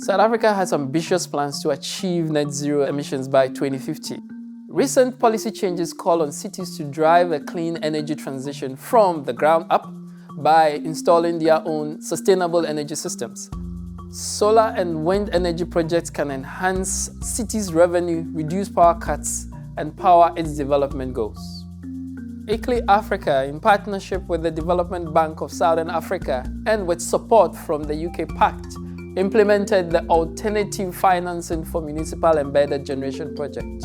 South Africa has ambitious plans to achieve net zero emissions by 2050. Recent policy changes call on cities to drive a clean energy transition from the ground up by installing their own sustainable energy systems. Solar and wind energy projects can enhance cities' revenue, reduce power cuts, and power its development goals. ICLEI Africa, in partnership with the Development Bank of Southern Africa and with support from the UK PACT, implemented the Alternative Financing for Municipal Embedded Generation Project.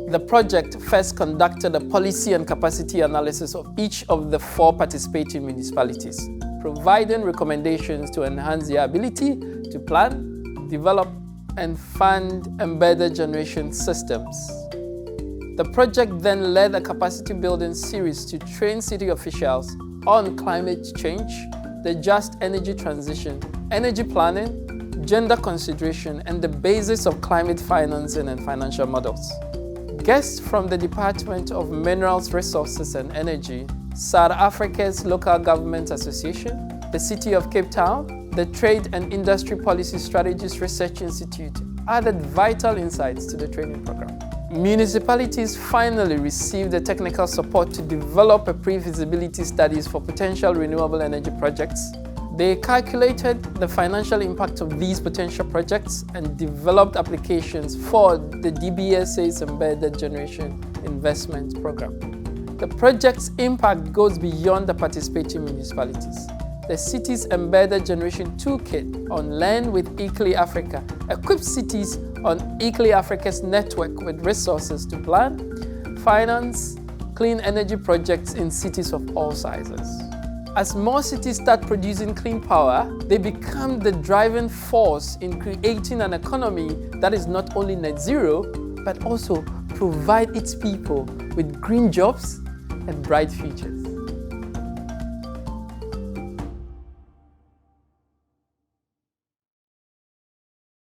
The project first conducted a policy and capacity analysis of each of the 4 participating municipalities, providing recommendations to enhance their ability to plan, develop, and fund embedded generation systems. The project then led a capacity building series to train city officials on climate change, the just energy transition, energy planning, gender consideration, and the basis of climate financing and financial models. Guests from the Department of Minerals, Resources and Energy, South Africa's Local Government Association, the City of Cape Town, the Trade and Industry Policy Strategies Research Institute added vital insights to the training program. Municipalities finally received the technical support to develop a pre-feasibility studies for potential renewable energy projects. They calculated the financial impact of these potential projects and developed applications for the DBSA's Embedded Generation Investment Program. The project's impact goes beyond the participating municipalities. The city's Embedded Generation Toolkit on Land with ICLEI Africa equips cities on ICLEI Africa's network with resources to plan, finance, clean energy projects in cities of all sizes. As more cities start producing clean power, they become the driving force in creating an economy that is not only net zero, but also provide its people with green jobs and bright futures.